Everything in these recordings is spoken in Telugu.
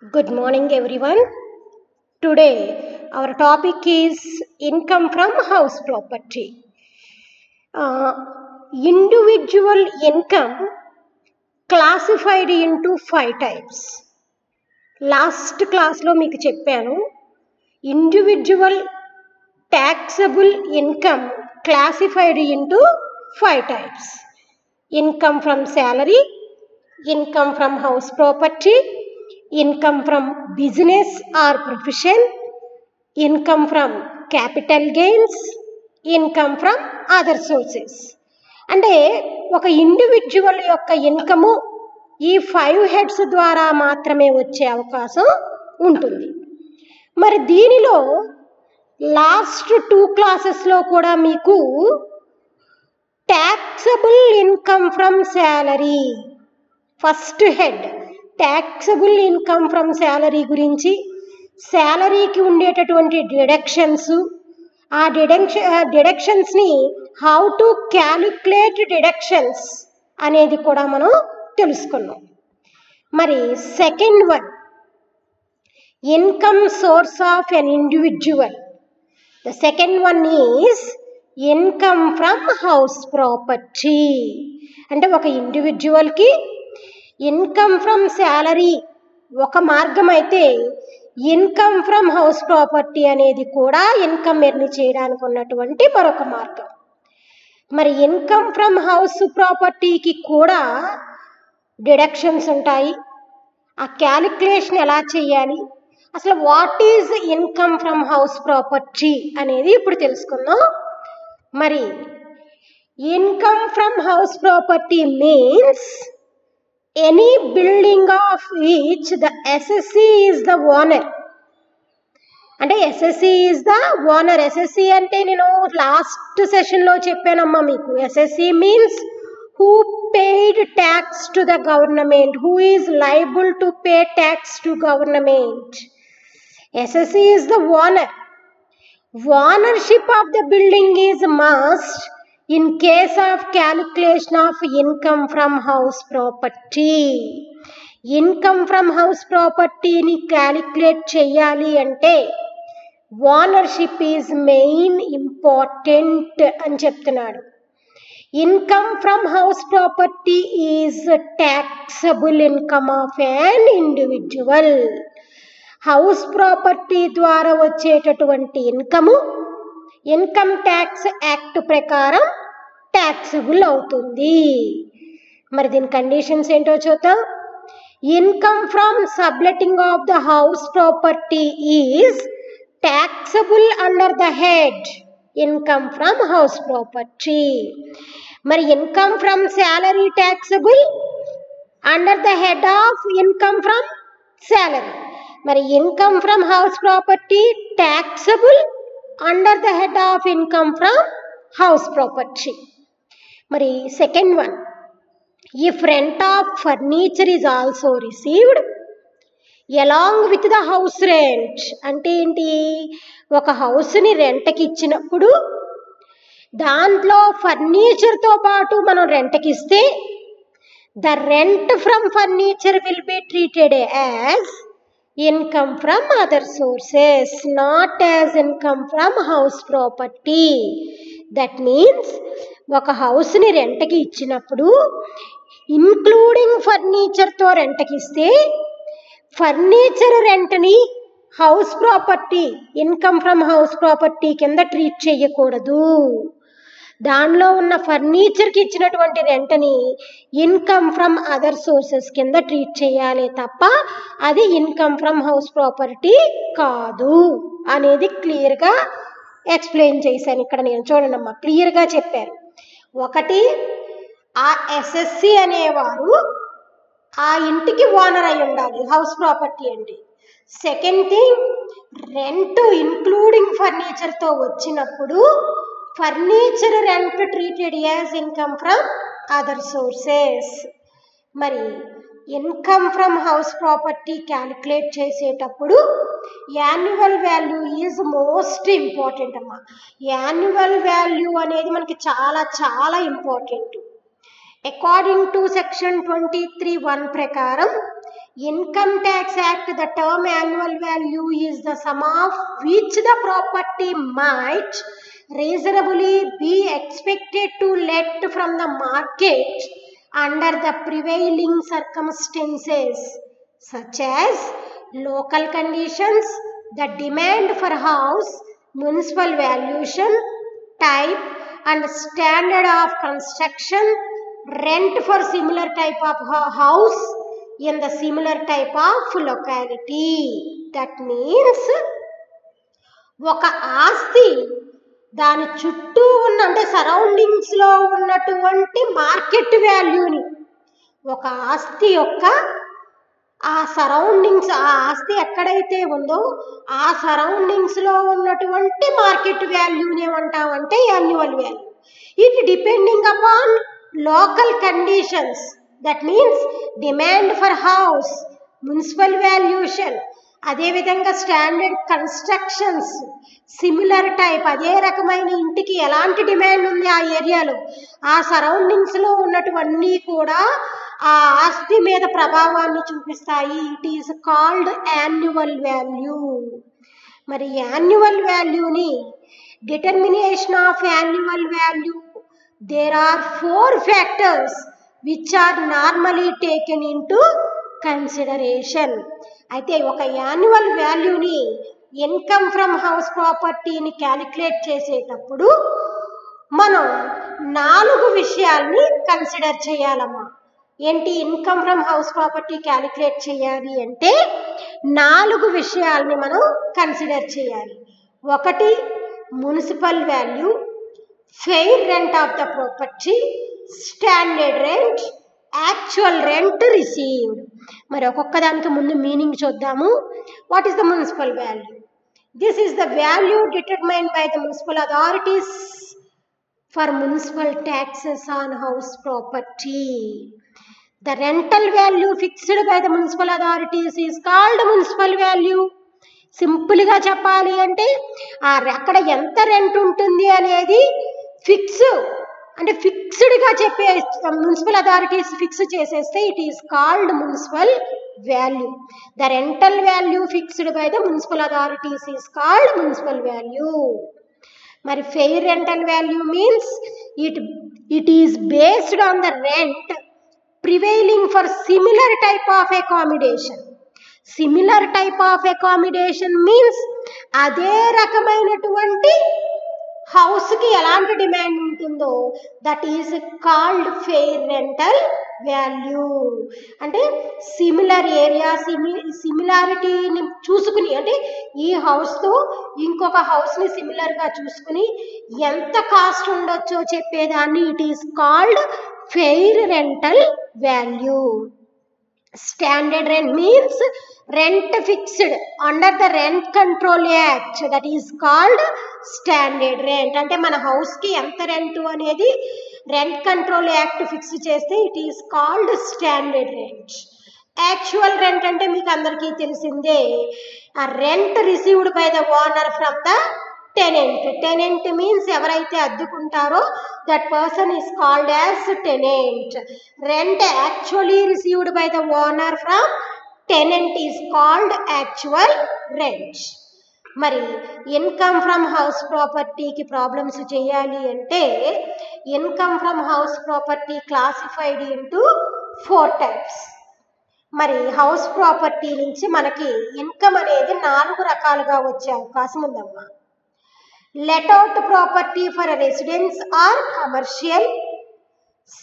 Good morning, everyone. Today, our topic is income from house property. Individual income classified into 5 types. Last class lo meeku cheppanu, individual taxable income classified into 5 types. Income from salary, income from house property, income from business or profession, income from capital gains, income from other sources. అంటే ఒక ఇండివిజువల్ యొక్క ఇన్కము ఈ 5 హెడ్స్ ద్వారా మాత్రమే వచ్చే అవకాశం ఉంటుంది. మరి దీనిలో లాస్ట్ 2 క్లాసెస్లో కూడా మీకు taxable income from salary first head taxable income from salary గురించి, శాలరీకి ఉండేటటువంటి డిడక్షన్స్, ఆ డిడక్షన్స్ని హౌ టు క్యాలిక్యులేట్ డిడక్షన్స్ అనేది కూడా మనం తెలుసుకున్నాం. మరి second one, income source of an individual. The second one is income from house property. అంటే ఒక ఇండివిజువల్కి ఇన్కమ్ ఫ్రమ్ శాలరీ ఒక మార్గం అయితే, ఇన్కమ్ ఫ్రమ్ హౌస్ ప్రాపర్టీ అనేది కూడా ఇన్కమ్ ఎర్న్ చేయడానికి ఉన్నటువంటి మరొక మార్గం. మరి ఇన్కమ్ ఫ్రమ్ హౌస్ ప్రాపర్టీకి కూడా డిడక్షన్స్ ఉంటాయి. ఆ క్యాలిక్యులేషన్ ఎలా చేయాలి, అసలు what is income from house property అనేది ఇప్పుడు తెలుసుకుందాం. మరి income from house property means any building of which the SSC is the owner. అంటే SSC is the owner. SSC అంటే నేను లాస్ట్ సెషన్లో చెప్పానమ్మా మీకు. SSC means who paid tax to the government, who is liable to pay tax to government. SSC is the owner. Ownership of the building is must in case of calculation of income from house property. Income from house ప్రాపర్టీని క్యాలిక్యులేట్ చేయాలి అంటే ఓనర్షిప్ ఈజ్ మెయిన్ ఇంపార్టెంట్ అని చెప్తున్నాడు. Income from house property is taxable income of an individual. House property ద్వారా వచ్చేటటువంటి ఇన్కము ఇన్కమ్ ట్యాక్స్ యాక్ట్ ప్రకారం ట్యాక్సబుల్ అవుతుంది. మరి దీని కండిషన్స్ ఏంటో చూద్దాం. Income from subletting of the house property is taxable under the head income from house property. మరి income from salary taxable under the head of income from salary. మరి income from house property taxable under the head of income from house property. మరి second one, if rent of furniture is also received along with the house rent. అంటే ఏంటి, ఒక హౌస్ని రెంట్కి ఇచ్చినప్పుడు దాంట్లో ఫర్నిచర్తో పాటు మనం రెంట్కి ఇస్తే the rent from furniture will be treated as income from other sources, not as income from house property. That means ఒక హౌస్ని రెంట్కి ఇచ్చినప్పుడు ఇంక్లూడింగ్ ఫర్నిచర్తో రెంట్కి ఇస్తే ఫర్నిచర్ రెంట్ని house property income from house property కింద ట్రీట్ చేయకూడదు. దానిలో ఉన్న ఫర్నిచర్కి ఇచ్చినటువంటి రెంట్ని ఇన్కమ్ ఫ్రమ్ అదర్ సోర్సెస్ కింద ట్రీట్ చేయాలి తప్ప అది ఇన్కమ్ ఫ్రమ్ హౌస్ ప్రాపర్టీ కాదు అనేది క్లియర్గా ఎక్స్ప్లెయిన్ చేశాను. ఇక్కడ నేను చూడండమ్మా, క్లియర్గా చెప్పారు. ఒకటి, ఆ ఎస్ఎస్సి అనేవారు ఆ ఇంటికి ఓనర్ అయి ఉండాలి, హౌస్ ప్రాపర్టీ అండి. సెకండ్ థింగ్, రెంట్ ఇంక్లూడింగ్ ఫర్నిచర్తో వచ్చినప్పుడు furniture rent treated as income from other sources. మరి income from house property calculate చేసేటప్పుడు annual value is most important అమ్మా. యాన్యువల్ వాల్యూ అనేది మనకి చాలా చాలా ఇంపార్టెంట్. అకార్డింగ్ టు సెక్షన్ 23(1) ప్రకారం Income Tax Act, the term annual value is the sum of which the property might reasonably be expected to let from the market under the prevailing circumstances, such as local conditions, the demand for house, municipal valuation, type and standard of construction, rent for similar type of house in the similar type of locality. That means ఒక ఆస్తి దాని చుట్టూ ఉన్న అంటే సరౌండింగ్స్లో ఉన్నటువంటి మార్కెట్ వాల్యూని, ఒక ఆస్తి యొక్క ఆ సరౌండింగ్స్, ఆ ఆస్తి ఎక్కడైతే ఉందో ఆ సరౌండింగ్స్లో ఉన్నటువంటి మార్కెట్ వాల్యూని ఏమంటామంటే annual value. It depending upon local conditions, that means demand for house, municipal valuation, అదేవిధంగా స్టాండర్డ్ కన్స్ట్రక్షన్స్, సిమిలర్ టైప్, అదే రకమైన ఇంటికి ఎలాంటి డిమాండ్ ఉంది ఆ ఏరియాలో, ఆ సరౌండింగ్స్లో ఉన్నటువన్నీ కూడా ఆ ఆస్తి మీద ప్రభావాన్ని చూపిస్తాయి. It is called annual value. మరి యాన్యువల్ వాల్యూని, determination of annual value, there are 4 factors which are normally taken into consideration. అయితే ఒక యాన్యువల్ వాల్యూని, ఇన్కమ్ ఫ్రమ్ హౌస్ ప్రాపర్టీని క్యాలిక్యులేట్ చేసేటప్పుడు మనం 4 విషయాల్ని కన్సిడర్ చేయాలమ్మా. ఏంటి income from house property calculate చేయాలి అంటే 4 విషయాల్ని మనం కన్సిడర్ చేయాలి. 1 municipal value, fair rent of the property, standard rent, actual rent received. మరి ఒక్కొక్క దానికి ముందు మీనింగ్ చూద్దాము. What is the municipal value? This is the value determined by the municipal authorities for municipal taxes on house property. The rental value fixed by the municipal authorities is called municipal value. సింపుల్గా చెప్పాలి అంటే అక్కడ ఎంత రెంట్ ఉంటుంది అనేది ఫిక్స్డ్గా చెప్పే మున్సిపల్ అథారిటీస్ ఫిక్స్ చేసేస్తే it is called municipal value. The rental value fixed by the municipal authorities is called municipal value. మరి fair rental value means it is based on the rent prevailing for similar type of accommodation. Similar type of accommodation means అదే రకమైనటువంటి హౌస్కి ఎలాంటి డిమాండ్ ఉంటుందో that is called fair rental value. అంటే సిమిలర్ ఏరియా, సిమిలారిటీని చూసుకుని, అంటే ఈ హౌస్తో ఇంకొక హౌస్ని సిమిలర్గా చూసుకుని ఎంత కాస్ట్ ఉండొచ్చో చెప్పేదాన్ని it is called fair rental value. Standard rent means rent fixed under the rent control act, that is called standard rent. అంటే మన హౌస్కి ఎంత రెంట్ అనేది రెంట్ కంట్రోల్ యాక్ట్ ఫిక్స్ చేస్తే it is called standard rent. Actual rent అంటే మీకు అందరికీ తెలిసిందే, ఆ rent received by the owner from the tenant. Tenant means ఎవరైతే అద్దుకుంటారో that person is called as tenant. Rent actually received by the owner from tenant is called actual rent. మరి ఇన్కమ్ ఫ్రమ్ హౌస్ ప్రాపర్టీకి ప్రాబ్లమ్స్ చేయాలి అంటే income from house property classified into 4 types. మరి హౌస్ ప్రాపర్టీ నుంచి మనకి ఇన్కమ్ అనేది 4 రకాలుగా వచ్చే అవకాశం ఉందమ్మా. let out property for a residence or commercial,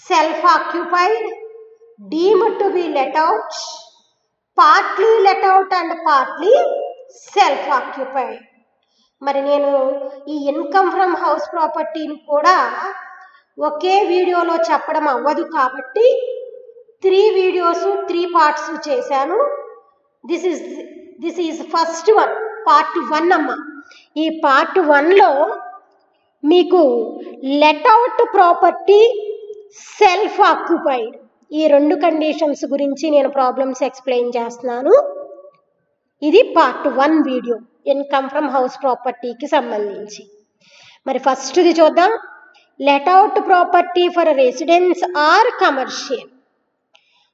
self occupied, deemed to be let out, partly let out and partly self occupied. మరి నేను ఈ ఇన్కమ్ ఫ్రమ్ హౌస్ ప్రాపర్టీని కూడా ఒకే వీడియోలో చెప్పడం అవ్వదు కాబట్టి 3 videos 3 parts చేశాను. This is first one, part 1 అమ్మా. ఈ పార్ట్ 1లో మీకు లెట్అవుట్ ప్రాపర్టీ, సెల్ఫ్ ఆక్యుపైడ్, ఈ 2 కండిషన్స్ గురించి నేను ప్రాబ్లమ్స్ ఎక్స్ప్లెయిన్ చేస్తున్నాను. ఇది part 1 video income from house ప్రాపర్టీకి సంబంధించి. మరి ఫస్ట్ది చూద్దాం. Let out property for residence or commercial.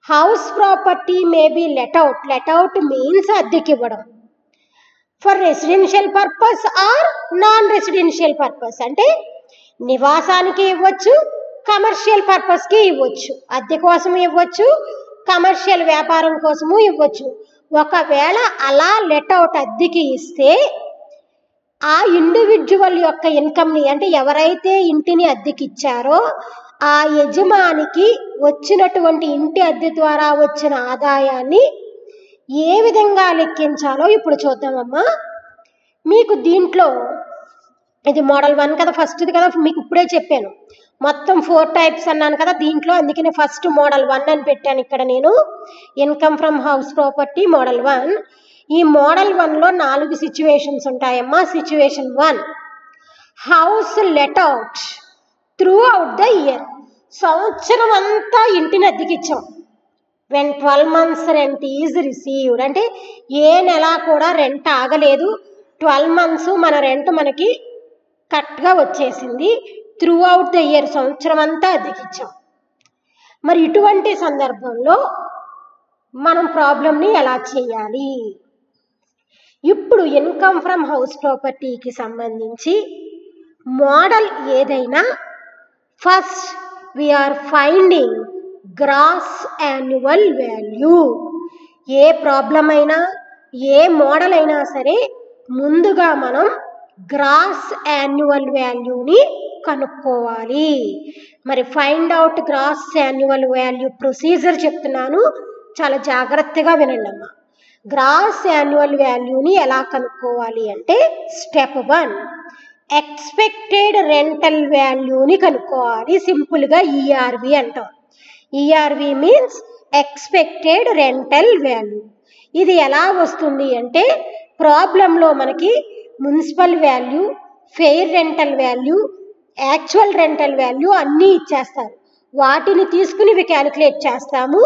House property may be let out. Let out means అద్దెకి ఇవ్వడం. For residential purpose or non residential purpose, అంటే నివాసానికి ఇవ్వచ్చు, కమర్షియల్ పర్పస్కి ఇవ్వచ్చు. అద్దె కోసం ఇవ్వచ్చు, కమర్షియల్ వ్యాపారం కోసము ఇవ్వచ్చు. ఒకవేళ అలా లెట్ అవుట్ అద్దెకి ఇస్తే ఆ ఇండివిజువల్ యొక్క ఇన్కమ్ని, అంటే ఎవరైతే ఇంటిని అద్దెకి ఇచ్చారో ఆ యజమానికి వచ్చినటువంటి ఇంటి అద్దె ద్వారా వచ్చిన ఆదాయాన్ని ఏ విధంగా లెక్కించాలో ఇప్పుడు చూద్దామమ్మా. మీకు దీంట్లో ఇది మోడల్ 1 కదా, ఫస్ట్ది కదా, మీకు ఇప్పుడే చెప్పాను. మొత్తం 4 టైప్స్ అన్నాను కదా దీంట్లో, అందుకనే ఫస్ట్ మోడల్ 1 అని పెట్టాను ఇక్కడ నేను. Income from house property model 1. ఈ మోడల్ 1లో 4 సిచ్యువేషన్స్ ఉంటాయమ్మా. Situation 1, house let out throughout the year. సంవత్సరం అంతా ఇంటిని అద్దెకిచ్చాం. When 12 months rent is received, అంటే ఏ నెల కూడా రెంట్ ఆగలేదు. 12 months మన రెంట్ మనకి కరెక్ట్గా వచ్చేసింది. త్రూ అవుట్ ద ఇయర్, సంవత్సరం అంతా అద్దెకిచ్చాం. మరి ఇటువంటి సందర్భంలో మనం ప్రాబ్లమ్ని ఎలా చేయాలి? ఇప్పుడు ఇన్కమ్ ఫ్రమ్ హౌస్ ప్రాపర్టీకి సంబంధించి మోడల్ ఏదైనా first we are finding gross annual value. ఏ ప్రాబ్లం అయినా ఏ మోడల్ అయినా సరే ముందుగా మనం గ్రాస్ యాన్యువల్ వాల్యూని కనుక్కోవాలి. మరి find out gross annual value procedure చెప్తున్నాను, చాలా జాగ్రత్తగా వినండి అమ్మా. గ్రాస్ యాన్యువల్ వాల్యూని ఎలా కనుక్కోవాలి అంటే స్టెప్ 1, ఎక్స్పెక్టెడ్ రెంటల్ వాల్యూని కనుక్కోవాలి. సింపుల్గా ఈఆర్వి అంటాం. ERV means expected rental value. ఇది ఎలా వస్తుంది అంటే ప్రాబ్లంలో మనకి municipal value, fair rental value, actual rental value అన్నీ ఇచ్చేస్తారు. వాటిని తీసుకుని ఇవి క్యాలిక్యులేట్ చేస్తాము.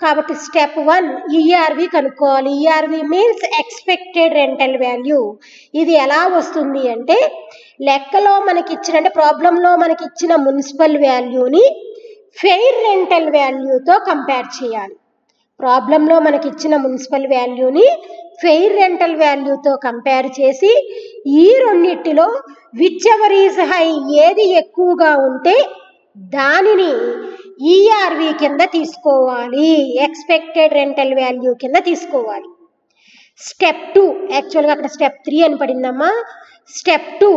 కాబట్టి స్టెప్ 1 ఈఆర్వి కనుక్కోవాలి. ERV means expected rental value. ఇది ఎలా వస్తుంది అంటే లెక్కలో మనకి ఇచ్చిన, అంటే ప్రాబ్లంలో మనకి ఇచ్చిన మున్సిపల్ వాల్యూని ఫెయిర్ రెంటల్ వాల్యూతో కంపేర్ చేయాలి. ప్రాబ్లంలో మనకి ఇచ్చిన మున్సిపల్ వాల్యూని ఫెయిర్ రెంటల్ వాల్యూతో కంపేర్ చేసి ఈ రెండింటిలో విచ్ ఎవర్ ఈజ్ హై, ఏది ఎక్కువగా ఉంటే దానిని ఈఆర్వి కింద తీసుకోవాలి, ఎక్స్పెక్టెడ్ రెంటల్ వాల్యూ కింద తీసుకోవాలి. స్టెప్ 2, యాక్చువల్గా అక్కడ స్టెప్ 3 అని పడిందమ్మా. Step 2,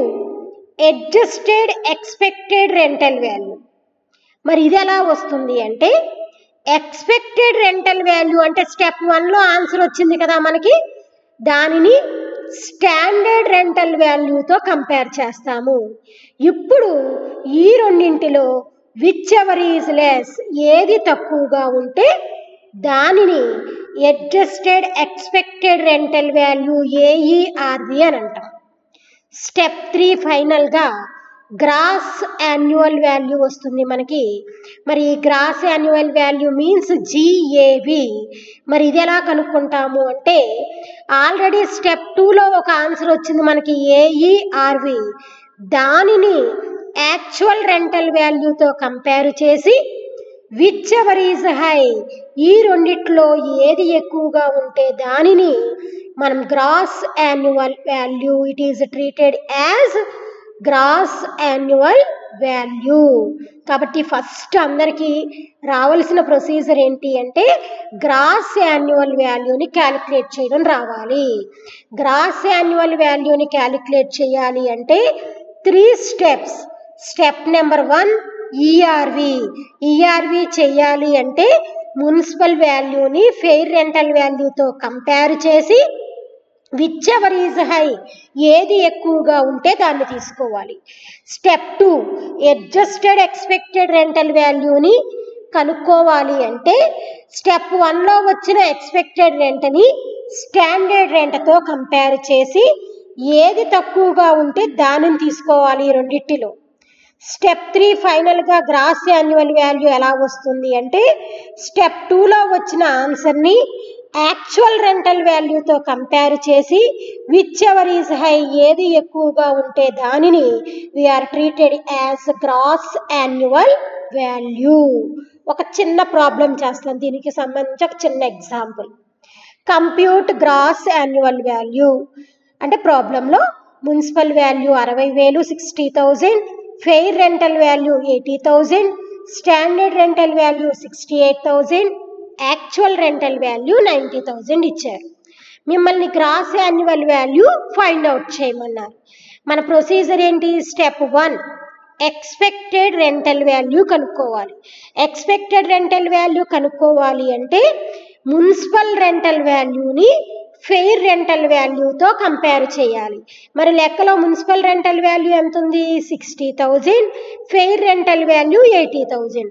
adjusted expected rental value. మరి ఇది ఎలా వస్తుంది అంటే ఎక్స్పెక్టెడ్ రెంటల్ వాల్యూ అంటే స్టెప్ 1లో ఆన్సర్ వచ్చింది కదా మనకి, దానిని స్టాండర్డ్ రెంటల్ వాల్యూతో కంపేర్ చేస్తాము. ఇప్పుడు ఈ రెండింటిలో విచ్ ఎవర్ ఈజ్ లెస్, ఏది తక్కువగా ఉంటే దానిని అడ్జస్టెడ్ ఎక్స్పెక్టెడ్ రెంటల్ వాల్యూ ఏఈఆర్వి అని అంటాం. స్టెప్ 3 ఫైనల్గా గ్రాస్ యాన్యువల్ వాల్యూ వస్తుంది మనకి. మరి గ్రాస్ యాన్యువల్ వాల్యూ మీన్స్ జిఏవి. మరి ఇది ఎలా కనుక్కుంటాము అంటే ఆల్రెడీ స్టెప్ 2లో ఒక ఆన్సర్ వచ్చింది మనకి ఏఈఆర్వి. దానిని యాక్చువల్ రెంటల్ వాల్యూతో కంపేర్ చేసి విచ్ ఎవర్ ఈజ్ హై, ఈ రెండిట్లో ఏది ఎక్కువగా ఉంటే దానిని మనం gross annual value, it is treated as gross annual value. కాబట్టి ఫస్ట్ అందరికీ రావాల్సిన ప్రొసీజర్ ఏంటి అంటే గ్రాస్ యాన్యువల్ వాల్యూని క్యాలిక్యులేట్ చేయడం రావాలి. గ్రాస్ యాన్యువల్ వాల్యూని క్యాలిక్యులేట్ చేయాలి అంటే 3 steps. Step number 1 ERV. ERV చేయాలి అంటే మున్సిపల్ వాల్యూని ఫెయిర్ రెంటల్ వాల్యూతో కంపేర్ చేసి విచ్ ఎవర్ ఈజ్ హై, ఏది ఎక్కువగా ఉంటే దాన్ని తీసుకోవాలి. స్టెప్ 2 అడ్జస్టెడ్ ఎక్స్పెక్టెడ్ రెంటల్ వాల్యూని కనుక్కోవాలి అంటే స్టెప్ 1లో వచ్చిన ఎక్స్పెక్టెడ్ రెంట్ని స్టాండర్డ్ రెంట్తో కంపేర్ చేసి ఏది తక్కువగా ఉంటే దానిని తీసుకోవాలి ఈ రెండింటిలో. స్టెప్ 3 ఫైనల్గా గ్రాస్ యాన్యువల్ వాల్యూ ఎలా వస్తుంది అంటే స్టెప్ 2లో వచ్చిన ఆన్సర్ని యాక్చువల్ రెంటల్ వాల్యూతో కంపేర్ చేసి విచ్ ఎవర్ ఈజ్ హై, ఏది ఎక్కువగా ఉంటే దానిని we are treated as gross annual value. ఒక చిన్న ప్రాబ్లం చేస్తాను, దీనికి సంబంధించి ఒక చిన్న example. Compute gross annual value అంటే ప్రాబ్లంలో municipal value 60,000 60,000, fair rental value 80,000, standard rental value 68,000, actual rental value 90,000 ఇచ్చారు. మిమ్మల్ని gross annual value find out చేయమన్నారు. మన ప్రొసీజర్ ఏంటి? స్టెప్ 1 ఎక్స్పెక్టెడ్ రెంటల్ వాల్యూ కనుక్కోవాలి. ఎక్స్పెక్టెడ్ రెంటల్ వాల్యూ కనుక్కోవాలి అంటే మున్సిపల్ రెంటల్ వాల్యూని ఫెయిర్ రెంటల్ వాల్యూతో కంపేర్ చేయాలి. మరి లెక్కలో మున్సిపల్ రెంటల్ వాల్యూ ఎంత ఉంది? 60,000, ఫెయిర్ రెంటల్ వాల్యూ 80,000.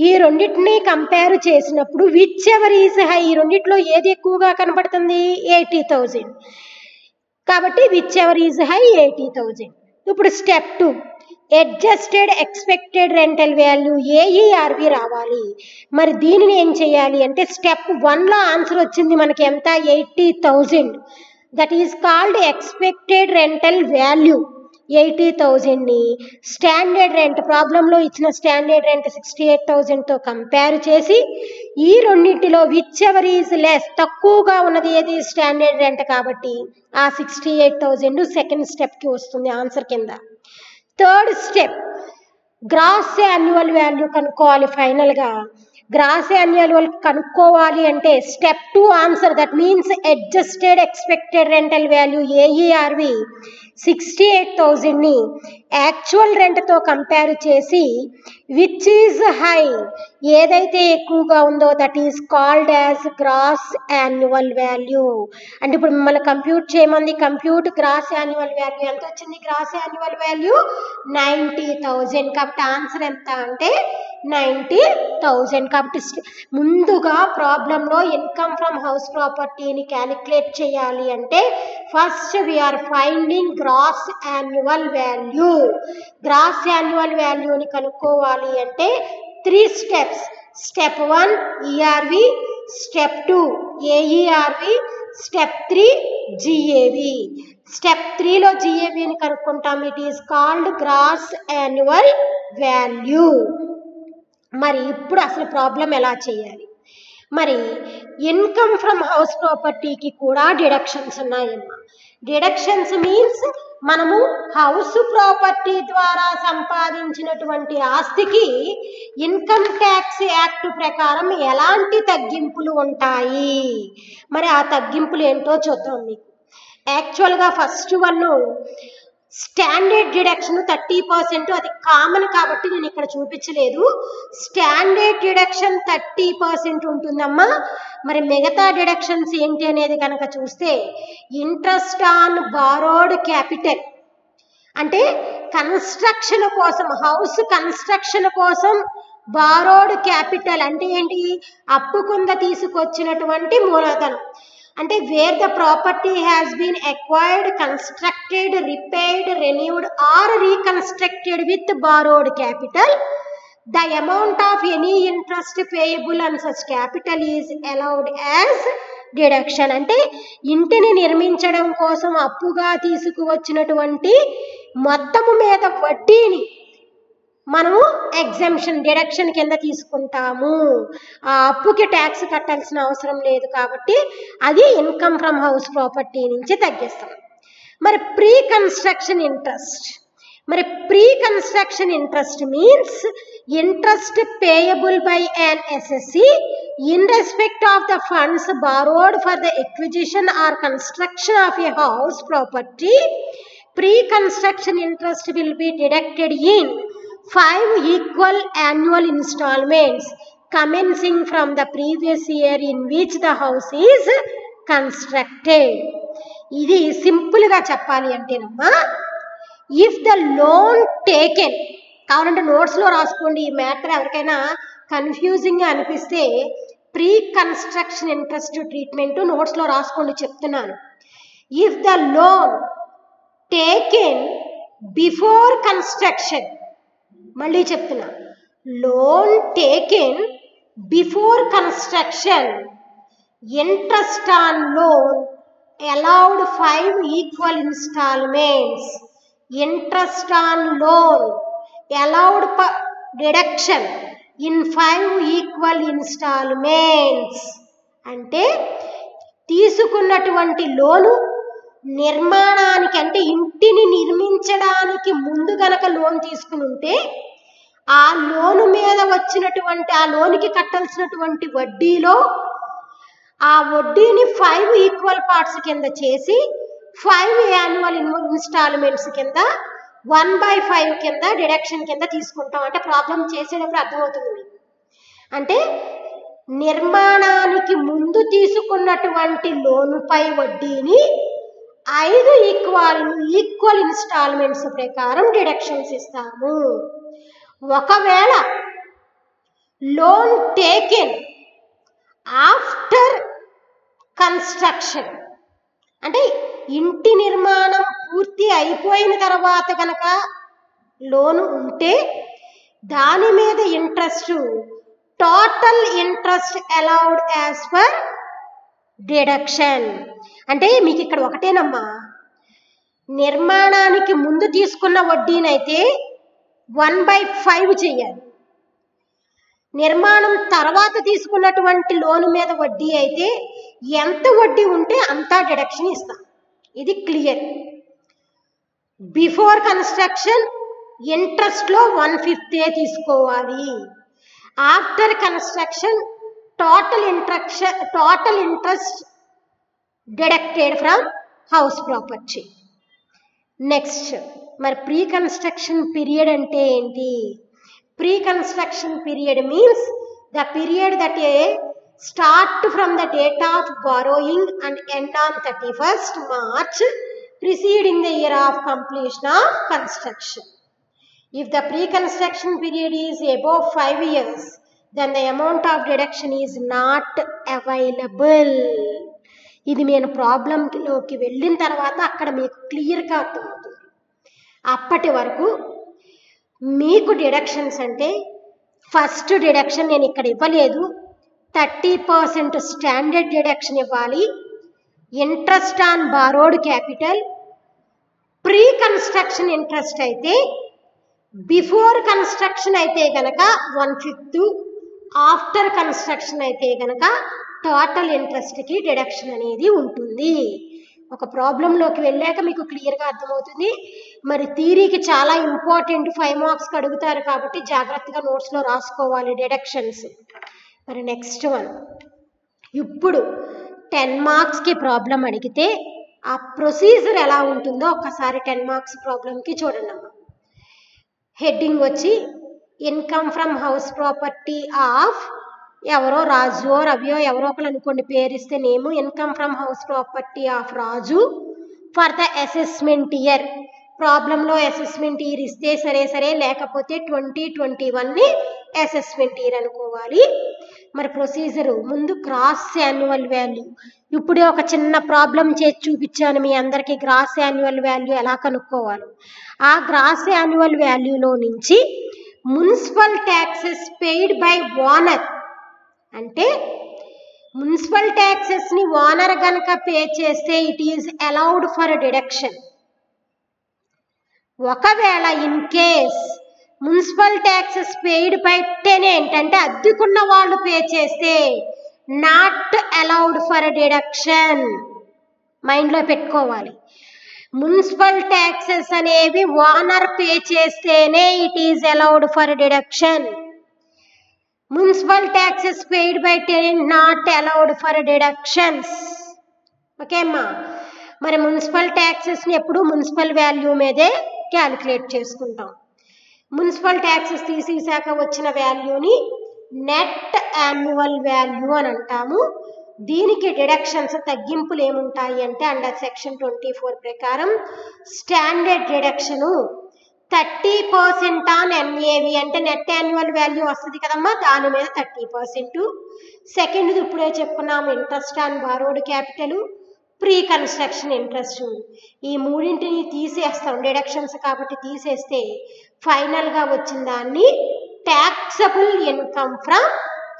ఈ రెండింటిని కంపేర్ చేసినప్పుడు విచ్ ఎవర్ ఈజ్ హై, ఈ రెండిట్లో ఏది ఎక్కువగా కనబడుతుంది? 80,000. కాబట్టి విచ్ ఎవర్ ఈజ్ హై 80,000. ఇప్పుడు step 2 adjusted expected rental value AERV రావాలి. మరి దీనిని ఏం చేయాలి అంటే స్టెప్ 1లో ఆన్సర్ వచ్చింది మనకి ఎంత? 80,000. That is called expected rental value. 80,000ని స్టాండర్డ్ రెంట్ ప్రాబ్లంలో ఇచ్చిన స్టాండర్డ్ రెంట్ 68,000తో కంపేర్ చేసి ఈ రెండింటిలో విచ్ ఎవర్ ఈజ్ లెస్, తక్కువగా ఉన్నది ఏది? Standard rent. కాబట్టి ఆ 68,000 సెకండ్ స్టెప్కి వస్తుంది ఆన్సర్ కింద. Third step gross annual value కనుక్కోవాలి. ఫైనల్గా గ్రాస్ యాన్యువల్ కనుక్కోవాలి అంటే step 2 answer, that means adjusted expected rental value AERV 68,000ని యాక్చువల్ రెంట్తో కంపేర్ చేసి విచ్ ఈజ్ హై, ఏదైతే ఎక్కువగా ఉందో that is called as gross annual value. అంటే ఇప్పుడు మిమ్మల్ని కంప్యూట్ చేయమంది, కంప్యూట్ గ్రాస్ యాన్యువల్ వాల్యూ ఎంత వచ్చింది? Gross annual value 90,000. కాబట్టి ఆన్సర్ ఎంత అంటే 90,000. కాబట్టి ముందుగా ప్రాబ్లంలో ఇన్కమ్ ఫ్రమ్ హౌస్ ప్రాపర్టీని క్యాలిక్యులేట్ చేయాలి అంటే first we are finding gross annual value. Gross annual వాల్యూని కనుక్కోవాలి అంటే 3 steps. Step 1 ERV, step 2 AERV, step 3 GAV. Step 3లో GAVని కనుక్కుంటాం. It is called gross annual value. మరి ఇప్పుడు అసలు ప్రాబ్లం ఎలా చేయాలి? మరి ఇన్కమ్ ఫ్రమ్ హౌస్ ప్రాపర్టీకి కూడా డిడక్షన్స్ ఉన్నాయమ్మా. డిడక్షన్స్ మీన్స్ మనము హౌస్ ప్రాపర్టీ ద్వారా సంపాదించినటువంటి ఆస్తికి ఇన్కమ్ ట్యాక్స్ యాక్ట్ ప్రకారం ఎలాంటి తగ్గింపులు ఉంటాయి. మరి ఆ తగ్గింపులు ఏంటో చూద్దాం. మీకు యాక్చువల్గా ఫస్ట్ వన్ స్టాండర్డ్ డిడక్షన్ 30%. అది కామన్ కాబట్టి నేను ఇక్కడ చూపించలేదు. స్టాండర్డ్ డిడక్షన్ 30% ఉంటుందమ్మా. మరి మిగతా డిడక్షన్స్ ఏంటి అనేది కనుక చూస్తే ఇంట్రెస్ట్ ఆన్ బారోడ్ క్యాపిటల్, అంటే కన్స్ట్రక్షన్ కోసం, హౌస్ కన్స్ట్రక్షన్ కోసం బారోడ్ క్యాపిటల్ అంటే ఏంటి? అప్పు కింద తీసుకొచ్చినటువంటి మూలధనం. అంటే where the property has been acquired, constructed, repaired, renewed or reconstructed with borrowed capital, the amount of any interest payable on such capital is allowed as deduction. అంటే ఇంటిని నిర్మించడం కోసం అప్పుగా తీసుకువచ్చినటువంటి మొత్తము మీద వడ్డీని మనము ఎగ్జంప్షన్ డిడక్షన్ కింద తీసుకుంటాము. ఆ అప్పుకి ట్యాక్స్ కట్టాల్సిన అవసరం లేదు కాబట్టి అది ఇన్కమ్ ఫ్రమ్ హౌస్ ప్రాపర్టీ నుంచి తగ్గిస్తాం. మరి ప్రీ కన్స్ట్రక్షన్ ఇంట్రెస్ట్. మరి pre construction interest means interest payable by an assessee in respect of the funds borrowed for the acquisition or construction of a house property. Pre-construction interest will be deducted in 5 equal annual installments commencing from the previous year in which the house is constructed. ఇది సింపుల్ గా చెప్పాలి అంటేనమ్మా, ఇఫ్ ద లోన్ టేకెన్, కావాలంటే నోట్స్లో రాసుకోండి. ఈ మ్యాటర్ ఎవరికైనా కన్ఫ్యూజింగ్గా అనిపిస్తే ప్రీ కన్స్ట్రక్షన్ ఇంట్రెస్ట్ ట్రీట్మెంట్ నోట్స్లో రాసుకోండి, చెప్తున్నాను. If the loan taken before construction, మళ్ళీ చెప్తున్నా, loan taken before construction, interest on loan allowed 5 equal installments. Interest on loan allowed deduction in 5 equal instalments. అంటే తీసుకున్నటువంటి లోను నిర్మాణానికి, అంటే ఇంటిని నిర్మించడానికి ముందు గనక లోన్ తీసుకుని ఉంటే ఆ లోను మీద వచ్చినటువంటి, ఆ లోనికి కట్టాల్సినటువంటి వడ్డీలో ఆ వడ్డీని 5 ఈక్వల్ పార్ట్స్ కింద చేసి 5 యాన్యువల్ ఇన్స్టాల్మెంట్స్ కింద 1/5 కింద డిడక్షన్ కింద తీసుకుంటాం. అంటే ప్రాబ్లం చేసేటప్పుడు అర్థమవుతుంది మీకు. అంటే నిర్మాణానికి ముందు తీసుకున్నటువంటి లోనుపై వడ్డీని 5 ఈక్వల్ ఇన్స్టాల్మెంట్స్ ప్రకారం డిడక్షన్స్ ఇస్తాము. ఒకవేళ లోన్ టేకెన్ ఆఫ్టర్ కన్స్ట్రక్షన్, అంటే ఇంటి నిర్మాణం పూర్తి అయిపోయిన తర్వాత కనుక లోను ఉంటే దాని మీద interest total interest allowed as per deduction. అంటే మీకు ఇక్కడ ఒకటేనమ్మా, నిర్మాణానికి ముందు తీసుకున్న వడ్డీనైతే 1/5 చెయ్యాలి, నిర్మాణం తర్వాత తీసుకున్నటువంటి లోను మీద వడ్డీ అయితే ఎంత వడ్డీ ఉంటే అంతా డిడక్షన్ ఇస్తాం. ఇది క్లియర్. బిఫోర్ కన్స్ట్రక్షన్ ఇంట్రెస్ట్లో 1/5 తీసుకోవాలి. After construction total interest deducted from house property. Next, మరి ప్రీ కన్స్ట్రక్షన్ పీరియడ్ అంటే ఏంటి? Pre construction period means the period that start from the date of borrowing and end on 31st March preceding the year of completion of construction. If the pre-construction period is above 5 years, then the amount of deduction is not available. ఇది నేను ప్రాబ్లంలోకి వెళ్ళిన తర్వాత అక్కడ మీకు క్లియర్గా అర్థమవుతుంది. అప్పటి వరకు మీకు డిడక్షన్స్ అంటే ఫస్ట్ డిడక్షన్ నేను ఇక్కడ ఇవ్వలేదు, 30% స్టాండర్డ్ డిడక్షన్ ఇవ్వాలి. Interest on borrowed capital, pre construction interest అయితే, బిఫోర్ కన్స్ట్రక్షన్ అయితే కనుక 1/5, ఆఫ్టర్ కన్స్ట్రక్షన్ అయితే కనుక టోటల్ ఇంట్రెస్ట్కి డిడక్షన్ అనేది ఉంటుంది. ఒక ప్రాబ్లంలోకి వెళ్ళాక మీకు క్లియర్గా అర్థమవుతుంది. మరి థియరీకి చాలా ఇంపార్టెంట్, 5 మార్క్స్కి అడుగుతారు కాబట్టి జాగ్రత్తగా నోట్స్లో రాసుకోవాలి డిడక్షన్స్. మరి నెక్స్ట్ వన్, ఇప్పుడు 10 మార్క్స్కి ప్రాబ్లం అడిగితే ఆ ప్రొసీజర్ ఎలా ఉంటుందో ఒక్కసారి 10 మార్క్స్ ప్రాబ్లంకి చూడండి అమ్మా. హెడ్డింగ్ వచ్చి income from house property of ఎవరో రాజు రవియో ఎవరో ఒకరు అనుకోండి, పేరు ఇస్తే name. Income from house property of Raju for the assessment year. ప్రాబ్లంలో అసెస్మెంట్ ఇయర్ ఇస్తే సరే, లేకపోతే 2021ని అసెస్మెంట్ ఇయర్ అనుకోవాలి. మరి ప్రొసీజరు ముందు గ్రాస్ యాన్యువల్ వాల్యూ. ఇప్పుడే ఒక చిన్న ప్రాబ్లం చేసి చూపించాను మీ అందరికీ, గ్రాస్ యాన్యువల్ వాల్యూ ఎలా కనుక్కోవాలి. ఆ గ్రాస్ యాన్యువల్ వాల్యూలో నుంచి municipal taxes paid by owner, అంటే మున్సిపల్ ట్యాక్సెస్ని ఓనర్ కనుక పే చేస్తే it is allowed for deduction. ఒకవేళ in case municipal taxes paid by tenant, అంటే అద్దెకున్న వాళ్ళు పే చేస్తే నాట్ అలౌడ్ ఫర్ డిడక్షన్. మైండ్లో పెట్టుకోవాలి. మున్సిపల్ ట్యాక్సెస్ అనేవి ఓనర్ పే చేస్తేనే it is allowed for deduction. Municipal taxes paid by tenant not allowed for deductions. Okay అమ్మా. మరి మున్సిపల్ ట్యాక్సెస్ని ఎప్పుడు మున్సిపల్ వాల్యూ మీదే క్యాలిక్యులేట్ చేసుకుంటాం. మున్సిపల్ ట్యాక్సెస్ తీసేశాక వచ్చిన వాల్యూని నెట్ యాన్యువల్ వాల్యూ అని అంటాము. దీనికి డిడక్షన్స్ తగ్గింపులు ఏముంటాయి అంటే అండర్ సెక్షన్ 24 ప్రకారం స్టాండర్డ్ డిడక్షను 30% ఆన్ ఎన్ఏవి, అంటే నెట్ యాన్యువల్ వాల్యూ వస్తుంది కదమ్మా, దాని మీద 30%. సెకండ్ది ఇప్పుడే చెప్పుకున్నాము, interest on borrowed capital, pre construction interest. ఈ మూడింటిని తీసేస్తాం, డిడక్షన్స్ కాబట్టి తీసేస్తే ఫైనల్గా వచ్చిన దాన్ని taxable income from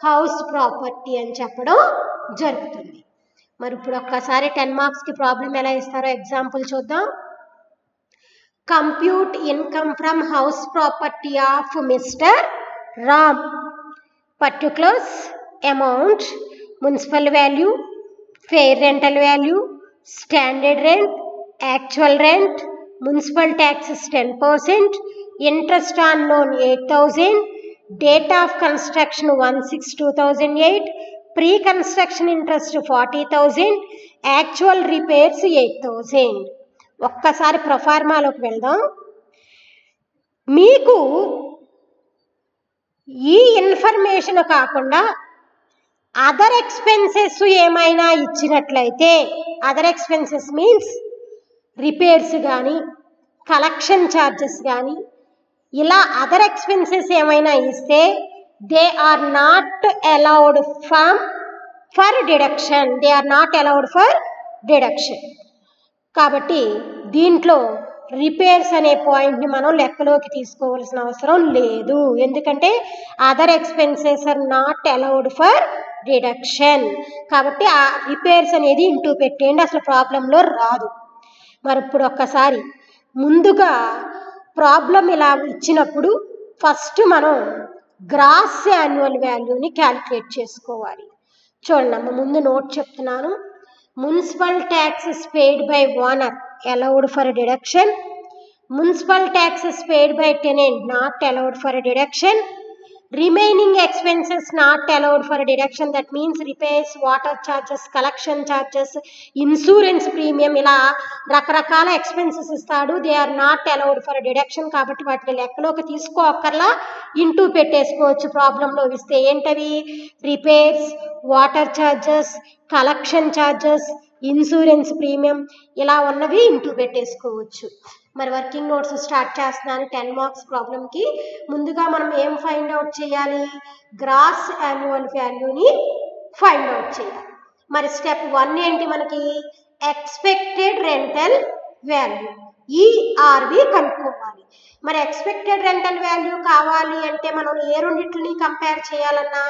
house property అని చెప్పడం జరుగుతుంది. మరి ఇప్పుడు ఒక్కసారి 10 మార్క్స్కి ప్రాబ్లం ఎలా ఇస్తారో ఎగ్జాంపుల్ చూద్దాం. Compute income from house property of mister Ram. particulars, amount, municipal value, fair rental value, standard rent, actual rent, municipal taxes 10%, interest on loan 8,000, date of construction 1/6/2008, pre-construction interest 40,000, actual repairs 8,000. ఒక్కసారి ప్రొఫార్మాలోకి వెళ్దాం. మీకు ఈ ఇన్ఫర్మేషన్ కాకుండా అదర్ ఎక్స్పెన్సెస్ ఏమైనా ఇచ్చినట్లయితే, అదర్ ఎక్స్పెన్సెస్ మీన్స్ రిపేర్స్ కానీ కలెక్షన్ ఛార్జెస్ కానీ ఇలా అదర్ ఎక్స్పెన్సెస్ ఏమైనా ఇస్తే they are not allowed for deduction. They are not allowed for deduction. కాబట్టి దీంట్లో రిపేర్స్ అనే పాయింట్ని మనం లెక్కలోకి తీసుకోవాల్సిన అవసరం లేదు. ఎందుకంటే other expenses are not allowed for deduction. కాబట్టి ఆ రిపేర్స్ అనేది ఇంటూ పెట్టేయండి, అసలు ప్రాబ్లంలో రాదు. మరి ఇప్పుడు ఒక్కసారి ముందుగా ప్రాబ్లం ఇలా ఇచ్చినప్పుడు ఫస్ట్ మనం గ్రాస్ యాన్యువల్ వాల్యూని క్యాలిక్యులేట్ చేసుకోవాలి. చూడండి అమ్మ, ముందు నోట్ చెప్తున్నాను. Municipal taxes paid by owner allowed for a deduction, municipal taxes paid by tenant not allowed for a deduction, remaining expenses not allowed for a deduction, that means repairs, water charges, collection charges, insurance premium, ఇలా రకరకాల ఎక్స్పెన్సెస్ ఇస్తాడు. They are not allowed for deduction. కాబట్టి వాటిని లెక్కలోకి తీసుకోక్కర్లా, ఇంటూ పెట్టేసుకోవచ్చు ప్రాబ్లంలో ఇస్తే. ఏంటవి? Repairs, water charges, collection charges, insurance premium ఇలా ఉన్నవి ఇంటూ పెట్టేసుకోవచ్చు. మరి వర్కింగ్ నోట్స్ స్టార్ట్ చేస్తున్నాను 10 మార్క్స్ ప్రాబ్లంకి. ముందుగా మనం ఏం ఫైండ్ అవుట్ చేయాలి? గ్రాస్ యాన్యువల్ వాల్యూని ఫైండ్ అవుట్ చేయాలి. మరి స్టెప్ 1 ఏంటి మనకి? ఎక్స్పెక్టెడ్ రెంటల్ వాల్యూ ఈఆర్వి కనుక్కోవాలి. మరి ఎక్స్పెక్టెడ్ రెంటల్ వాల్యూ కావాలి అంటే మనం ఏ రెండింటిని కంపేర్ చేయాలన్నా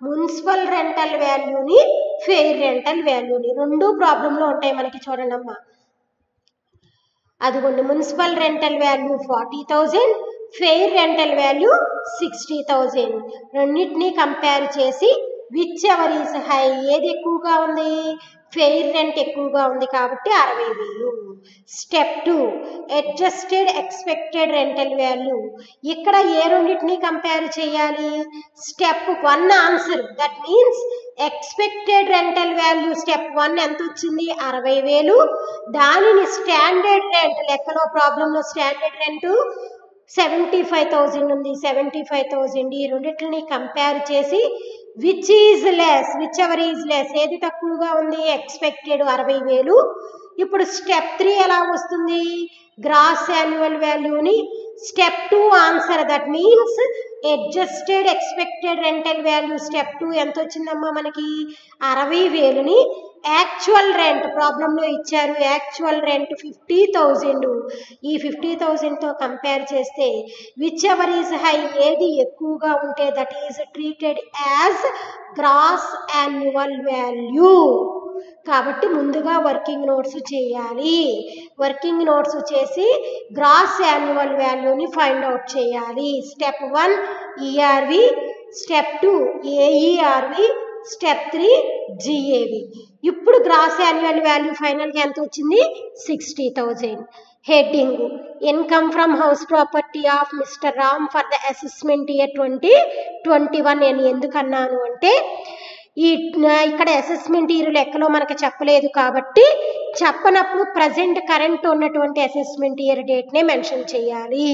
మున్సిపల్ రెంటల్ వాల్యూని, ఫెయిర్ రెంటల్ వాల్యూని. రెండు ప్రాబ్లంలో ఉంటాయి మనకి. చూడండి అమ్మా, అదిగోండి municipal rental value 40,000, fair rental value 60,000. రెండింటినీ కంపేర్ చేసి విచ్ ఎవర్ ఈజ్ హై, ఏది ఎక్కువగా ఉంది? ఫెయిర్ రెంట్ ఎక్కువగా ఉంది కాబట్టి 60,000. Step 2 adjusted expected rental value. ఇక్కడ ఏ రెండింటిని కంపేర్ చేయాలి? Step 1 answer, that means expected rental value step 1 ఎంత వచ్చింది? 60,000. దానిని స్టాండర్డ్ రెంట్ లెక్కలో ప్రాబ్లంలో స్టాండర్డ్ రెంట్ 75,000 ఉంది. 75,000 ఈ రెండింటిని కంపేర్ చేసి which is less, which ever is less, ఏది తక్కువగా ఉంది? ఎక్స్పెక్టెడ్ 60,000. ఇప్పుడు స్టెప్ 3 ఎలా వస్తుంది? గ్రాస్ యాన్యువల్ వాల్యూని step 2 answer, that means adjusted expected rental value step 2 ఎంత వచ్చిందమ్మా మనకి? 60,000ని యాక్చువల్ రెంట్ ప్రాబ్లంలో ఇచ్చారు. Actual rent 50,000. ఈ 50,000తో కంపేర్ చేస్తే విచ్ ఎవర్ ఈజ్ హై, ఏది ఎక్కువగా ఉంటే that is treated as gross annual value. కాబట్టి ముందుగా వర్కింగ్ నోట్స్ చేయాలి. వర్కింగ్ నోట్స్ చేసి గ్రాస్ యాన్యువల్ వాల్యూని ఫైండ్ అవుట్ చేయాలి. Step 1 ERV, step 2 AERV, step 3 జిఏవి. ఇప్పుడు గ్రాస్ యాన్యువల్ వాల్యూ ఫైనల్గా ఎంత వచ్చింది? 60,000. Heading income from house property of mister Ram for the assessment year 2021. నేను ఎందుకు అన్నాను అంటే ఇక్కడ అసెస్మెంట్ ఇయర్ లెక్కలో మనకు చెప్పలేదు కాబట్టి చెప్పనప్పుడు ప్రజెంట్ కరెంట్ ఉన్నటువంటి అసెస్మెంట్ ఇయర్ డేట్నే మెన్షన్ చేయాలి.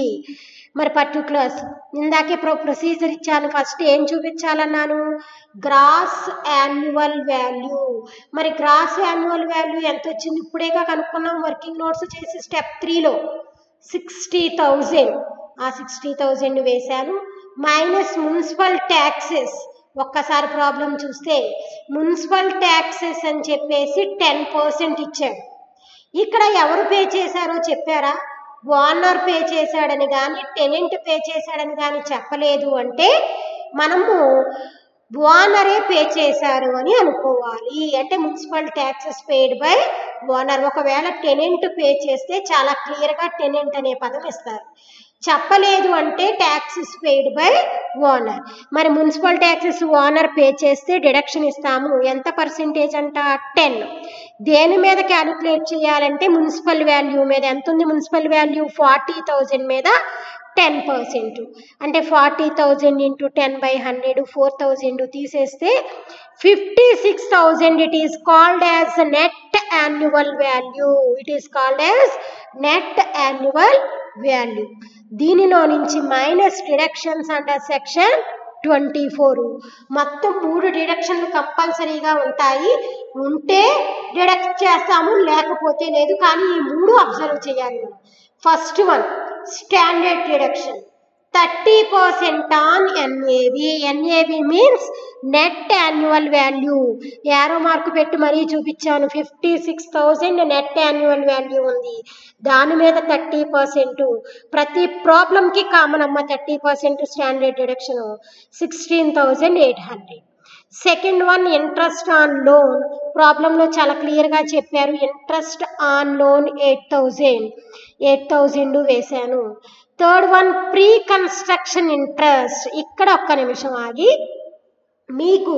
మరి పర్టికులర్స్ ఇందాకే ప్రొసీజర్ ఇచ్చాను. ఫస్ట్ ఏం చూపించాలన్నాను? Gross annual value. మరి గ్రాస్ యాన్యువల్ వాల్యూ ఎంత వచ్చింది? ఇప్పుడేగా కనుక్కున్నాం వర్కింగ్ నోట్స్ చేసి స్టెప్ 3లో 60,000. ఆ 60,000 వేశాను. Minus municipal taxes. ఒక్కసారి ప్రాబ్లం చూస్తే మున్సిపల్ ట్యాక్సెస్ అని చెప్పేసి 10% ఇచ్చాడు. ఇక్కడ ఎవరు పే చేశారో చెప్పారా? ఓనర్ పే చేశాడని కానీ టెనెంట్ పే చేశాడని కానీ చెప్పలేదు. అంటే మనము ఓనరే పే చేశారు అని అనుకోవాలి. అంటే municipal taxes paid by owner. ఒకవేళ టెనెంట్ పే చేస్తే చాలా క్లియర్గా టెనెంట్ అనే పదం ఇస్తారు. చెప్పలేదు అంటే ట్యాక్సెస్ పెయిడ్ బై ఓనర్. మరి మున్సిపల్ ట్యాక్సెస్ ఓనర్ పే చేస్తే డిడక్షన్ ఇస్తాము. ఎంత పర్సెంటేజ్ అంట? 10. దేని మీద క్యాలిక్యులేట్ చేయాలంటే మున్సిపల్ వాల్యూ మీద. ఎంత ఉంది మున్సిపల్ వాల్యూ? 40,000 మీద 10%. అంటే 40,000 ఇంటూ 10/100 4,000 తీసేస్తే 56,000. It is called as net annual value. It is called as net annual value. దీనిలో నుంచి మైనస్ డిడక్షన్స్ అండర్ సెక్షన్ 24. మొత్తం 3 డిడక్షన్లు కంపల్సరీగా ఉంటాయి. ఉంటే డిడక్ట్ చేస్తాము, లేకపోతే లేదు. కానీ ఈ 3 అబ్జర్వ్ చేయాలి. First one standard deduction 30% on NAV. NAV means net annual value. Arrow mark పెట్టి మరీ చూపించాను. 56,000 నెట్ యాన్యువల్ వాల్యూ ఉంది. దాని మీద 30%. ప్రతి ప్రాబ్లంకి కామన్ అమ్మ 30% standard deduction 16,800. Second one interest on loan. ప్రాబ్లంలో చాలా క్లియర్గా చెప్పారు. ఇంట్రెస్ట్ ఆన్ లోన్ 8,000 వేశాను. Third one pre construction interest. ఇక్కడ ఒక్క నిమిషం ఆగి మీకు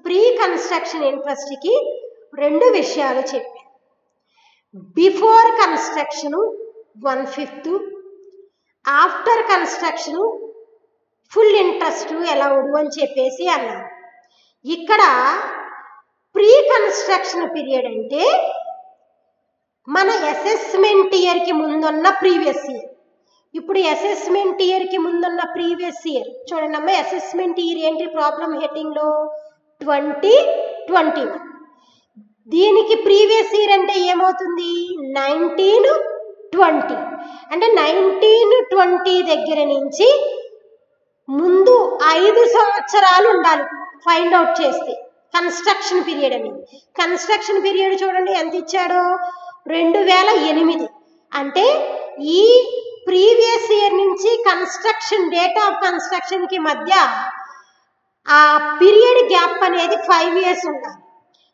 ప్రీ కన్స్ట్రక్షన్ ఇంట్రెస్ట్కి 2 విషయాలు చెప్పాను. Before construction 1/5, after construction full interest allowed అని చెప్పేసి అన్నారు. ఇక్కడ ప్రీ కన్స్ట్రక్షన్ పీరియడ్ అంటే మన అసెస్మెంట్ ఇయర్కి ముందున్న ప్రీవియస్ ఇయర్. ఇప్పుడు అసెస్మెంట్ ఇయర్కి ముందున్న ప్రీవియస్ ఇయర్ చూడండి అమ్మ. అసెస్మెంట్ ఇయర్ ఏంటి? ప్రాబ్లం హెడ్డింగ్లో 2021. దీనికి ప్రీవియస్ ఇయర్ అంటే ఏమవుతుంది? 1920. అంటే 1920 దగ్గర నుంచి ముందు 5 సంవత్సరాలు ఉండాలి ఫైండ్ అవుట్ చేస్తే కన్స్ట్రక్షన్ పీరియడ్ అనేది. కన్స్ట్రక్షన్ పీరియడ్ చూడండి ఎంత ఇచ్చాడో, 2008. అంటే ఈ ప్రీవియస్ ఇయర్ నుంచి కన్స్ట్రక్షన్ డేట్ ఆఫ్ కన్స్ట్రక్షన్కి మధ్య ఆ పీరియడ్ గ్యాప్ అనేది 5 years ఉండాలి.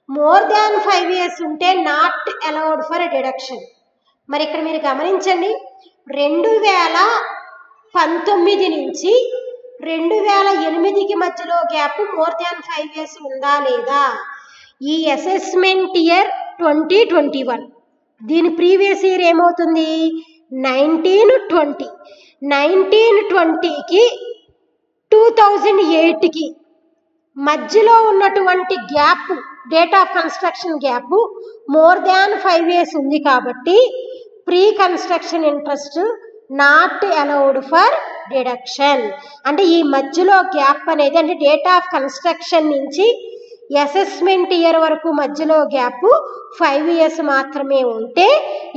మోర్ దాన్ 5 years ఉంటే నాట్ అలౌడ్ ఫర్ డిడక్షన్. మరి ఇక్కడ మీరు గమనించండి, 2019 నుంచి 2008కి మధ్యలో గ్యాప్ మోర్ దాన్ 5 years ఉందా లేదా? ఈ అసెస్మెంట్ ఇయర్ 2021. దీని ప్రీవియస్ ఇయర్ ఏమవుతుంది? 1920. 1920కి 2008కి మధ్యలో ఉన్నటువంటి gap, date of construction gap more than 5 years ఉంది కాబట్టి pre construction interest not allowed for deduction. అంటే ఈ మధ్యలో గ్యాప్ అనేది, అంటే డేట్ ఆఫ్ కన్స్ట్రక్షన్ నుంచి అసెస్మెంట్ ఇయర్ వరకు మధ్యలో గ్యాప్ 5 years మాత్రమే ఉంటే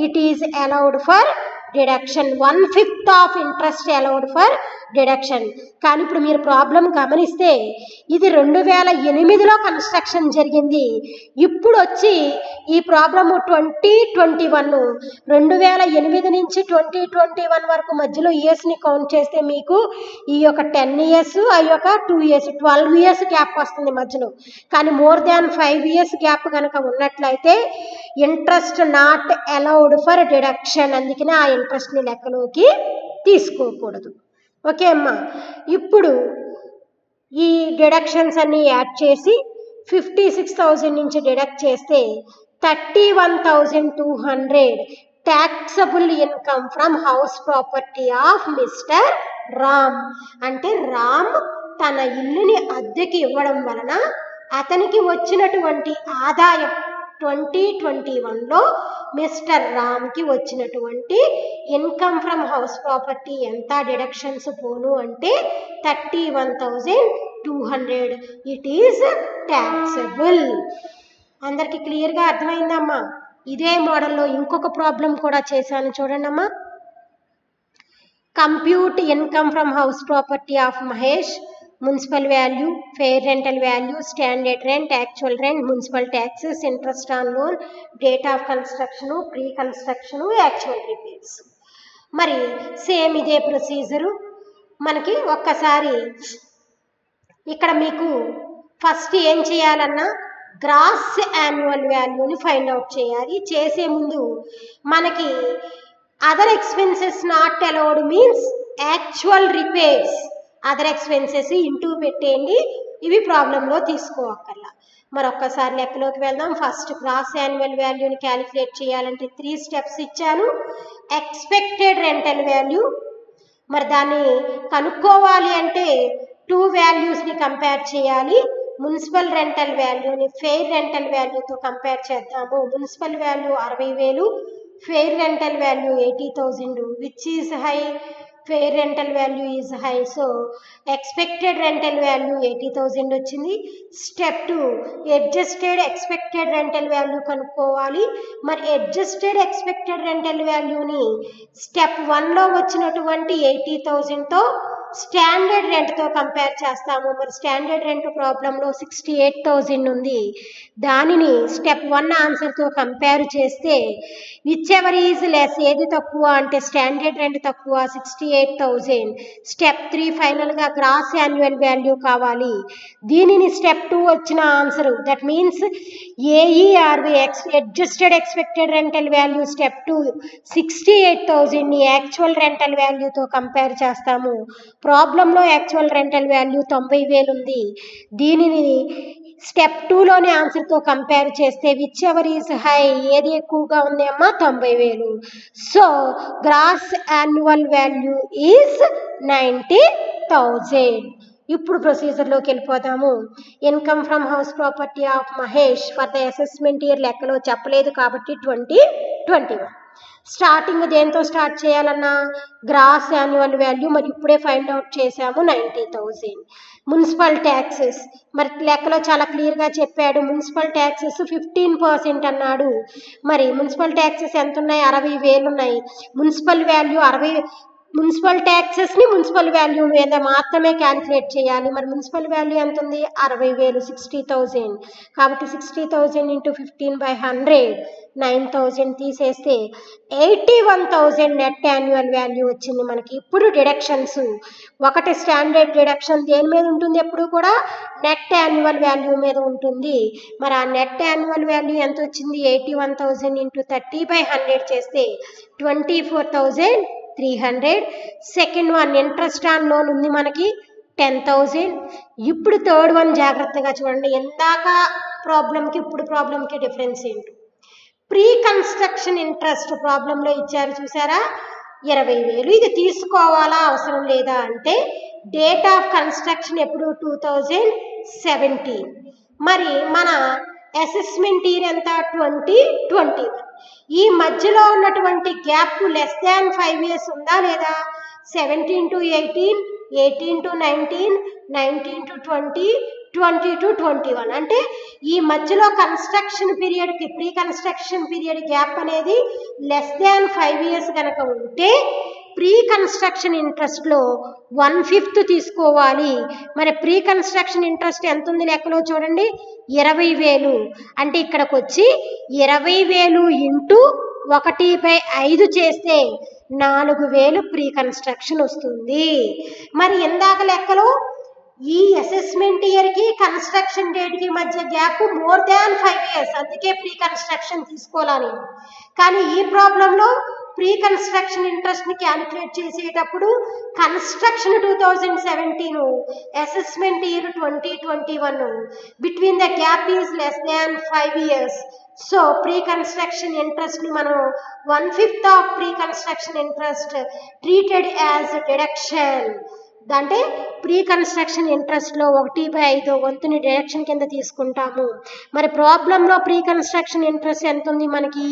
it is allowed for deduction. 1/5 of interest allowed for deduction. కానీ ఇప్పుడు మీరు ప్రాబ్లం గమనిస్తే ఇది 2008లో కన్స్ట్రక్షన్ జరిగింది. ఇప్పుడు వచ్చి ఈ ప్రాబ్లము 2021. 2008 నుంచి 2021 వరకు మధ్యలో ఇయర్స్ని కౌంట్ చేస్తే మీకు ఈ యొక్క 10 years, ఆ యొక్క 2 years, 12 years గ్యాప్ వస్తుంది మధ్యలో. కానీ మోర్ దాన్ 5 years గ్యాప్ కనుక ఉన్నట్లయితే interest not allowed for deduction. అందుకనే ఆ ఇంట్రెస్ట్ని లెక్కలోకి తీసుకోకూడదు. ఓకే అమ్మా. ఇప్పుడు ఈ డిడక్షన్స్ అన్ని యాడ్ చేసి 56,000 నుంచి డిడక్ట్ చేస్తే 31,200 taxable income from house property of mister Ram. అంటే రామ్ తన ఇల్లుని అద్దెకి ఇవ్వడం వలన అతనికి వచ్చినటువంటి ఆదాయం 2021లో మిస్టర్ రామ్కి వచ్చినటువంటి ఇన్కమ్ ఫ్రమ్ హౌస్ ప్రాపర్టీ ఎంత? డిడక్షన్స్ పోను అంటే 31,200. It is taxable. అందరికి క్లియర్గా అర్థమైందమ్మా? ఇదే మోడల్లో ఇంకొక ప్రాబ్లం కూడా చేశాను చూడండి అమ్మా. Compute income from house property of Mahesh. Municipal value, fair rental value, standard rent, actual rent, municipal taxes, interest on loan, date of construction, pre construction, actual repairs. మరి సేమ్ ఇదే ప్రొసీజరు మనకి. ఒక్కసారి ఇక్కడ మీకు ఫస్ట్ ఏం చేయాలన్నా గ్రాస్ యాన్యువల్ వాల్యూని ఫైండ్ అవుట్ చేయాలి. చేసే ముందు మనకి other expenses not allowed means actual repairs other expenses into పెట్టేయండి. ఇవి ప్రాబ్లంలో తీసుకోవక్కర్లా. మరొక్కసారి లెక్కలోకి వెళ్దాం. ఫస్ట్ గ్రాస్ యాన్యువల్ వాల్యూని క్యాలిక్యులేట్ చేయాలంటే 3 స్టెప్స్ ఇచ్చాను. ఎక్స్పెక్టెడ్ రెంటల్ వాల్యూ, మరి దాన్ని కనుక్కోవాలి అంటే 2 వాల్యూస్ని కంపేర్ చేయాలి. మున్సిపల్ రెంటల్ వాల్యూని ఫెయిర్ రెంటల్ వాల్యూతో కంపేర్ చేద్దాము. Municipal value 60,000, fair rental value 80,000, which is high? Fair rental value is high. So expected rental value 80,000 వచ్చింది. Step 2 adjusted expected rental value కనుక్కోవాలి. మరి అడ్జస్టెడ్ ఎక్స్పెక్టెడ్ రెంటల్ వాల్యూని స్టెప్ 1లో వచ్చినటువంటి 80,000తో స్టాండర్డ్ రెంట్తో కంపేర్ చేస్తాము. మరి స్టాండర్డ్ రెంట్ ప్రాబ్లంలో 68,000 ఉంది. దానిని స్టెప్ 1 ఆన్సర్తో కంపేర్ చేస్తే విచ్ ఎవర్ ఈజ్ లెస్, ఏది తక్కువ అంటే స్టాండర్డ్ రెంట్ తక్కువ 68,000. స్టెప్ 3 ఫైనల్గా గ్రాస్ యాన్యువల్ వాల్యూ కావాలి. దీనిని స్టెప్ 2 వచ్చిన answer, that means AERV adjusted expected rental value step 2 68,000ని యాక్చువల్ రెంటల్ వాల్యూతో కంపేర్ చేస్తాము. ప్రాబ్లంలో యాక్చువల్ రెంటల్ వాల్యూ 90,000 ఉంది. దీనిని స్టెప్ 2లోని ఆన్సర్తో కంపేర్ చేస్తే విచ్ ఎవర్ ఈజ్ హై, ఏది ఎక్కువగా ఉంది అమ్మా? 90,000. So gross annual value is 90,000. ఇప్పుడు ప్రొసీజర్లోకి వెళ్ళిపోతాము. Income from house property of Mahesh for the assessment year లెక్కలో చెప్పలేదు కాబట్టి 2021. స్టార్టింగ్ దేంతో స్టార్ట్ చేయాలన్నా గ్రాస్ యాన్యువల్ వాల్యూ, మరి ఇప్పుడే ఫైండ్ అవుట్ చేసాము 90,000. మున్సిపల్ ట్యాక్సెస్, మరి లెక్కలో చాలా క్లియర్గా చెప్పాడు. మున్సిపల్ ట్యాక్సెస్ 15% అన్నాడు. మరి మున్సిపల్ ట్యాక్సెస్ ఎంత ఉన్నాయి? 60,000 ఉన్నాయి. మున్సిపల్ వాల్యూ 60, మున్సిపల్ ట్యాక్సెస్ని మున్సిపల్ వాల్యూ మీద మాత్రమే క్యాలిక్యులేట్ చేయాలి. మరి మున్సిపల్ వాల్యూ ఎంత ఉంది? 60,000, 60,000. కాబట్టి 60,000 ఇంటూ 15/100 9,000 తీసేస్తే 81,000 నెట్ యాన్యువల్ వాల్యూ వచ్చింది మనకి. ఇప్పుడు డిడక్షన్స్, ఒకటి స్టాండర్డ్ డిడక్షన్ దేని మీద ఉంటుంది? ఎప్పుడు కూడా నెట్ యాన్యువల్ వాల్యూ మీద ఉంటుంది. మరి ఆ నెట్ యాన్యువల్ వాల్యూ ఎంత వచ్చింది? 81,000 ఇంటూ 30/100 చేస్తే 24,300. Second one interest on loan ఉంది మనకి 10,000. ఇప్పుడు థర్డ్ వన్ జాగ్రత్తగా చూడండి. ఎందాక ప్రాబ్లంకి ఇప్పుడు ప్రాబ్లంకి డిఫరెన్స్ ఏంటి? ప్రీ కన్స్ట్రక్షన్ ఇంట్రెస్ట్ ప్రాబ్లంలో ఇచ్చారు చూసారా, 20,000. ఇది తీసుకోవాలా అవసరం లేదా అంటే డేట్ ఆఫ్ కన్స్ట్రక్షన్ ఎప్పుడు? 2017. మరి మన అసెస్మెంట్ ఇయర్ ఎంత? 2021. ఈ మధ్యలో ఉన్నటువంటి గ్యాప్ లెస్ దాన్ 5 years ఉందా లేదా? 17 to 18, 18 to 19, 19 to 20, 20 to 21. అంటే ఈ మధ్యలో కన్స్ట్రక్షన్ పీరియడ్కి ప్రీ కన్స్ట్రక్షన్ పీరియడ్ గ్యాప్ అనేది లెస్ దాన్ 5 years కనుక ఉంటే ప్రీ కన్స్ట్రక్షన్ ఇంట్రెస్ట్లో 1/5 తీసుకోవాలి. మరి ప్రీ కన్స్ట్రక్షన్ ఇంట్రెస్ట్ ఎంత ఉంది లెక్కలో చూడండి, 20,000. అంటే ఇక్కడికి వచ్చి 20,000 ఇంటూ 1/5 చేస్తే 4,000 ప్రీ కన్స్ట్రక్షన్ వస్తుంది. మరి ఇందాక లెక్కలో ఈ అసెస్మెంట్ ఇయర్కి కన్స్ట్రక్షన్ డేట్కి మధ్య గ్యాప్ మోర్ దాన్ 5 years, అందుకే ప్రీ కన్స్ట్రక్షన్ తీసుకోవాలి. కానీ ఈ ప్రాబ్లంలో ప్రీ కన్స్ట్రక్షన్ ఇంట్రెస్ట్ని క్యాలిక్యులేట్ చేసేటప్పుడు construction 2017, assessment year 2021, between the gap is less than 5 years. So pre construction ఇంట్రెస్ట్ని మనం 1/5 of pre construction interest treated as deduction. అంటే ప్రీ కన్స్ట్రక్షన్ ఇంట్రెస్ట్లో 1/5 వంతుని డిడక్షన్ కింద తీసుకుంటాము. మరి ప్రాబ్లంలో ప్రీ కన్స్ట్రక్షన్ ఇంట్రెస్ట్ ఎంత ఉంది మనకి?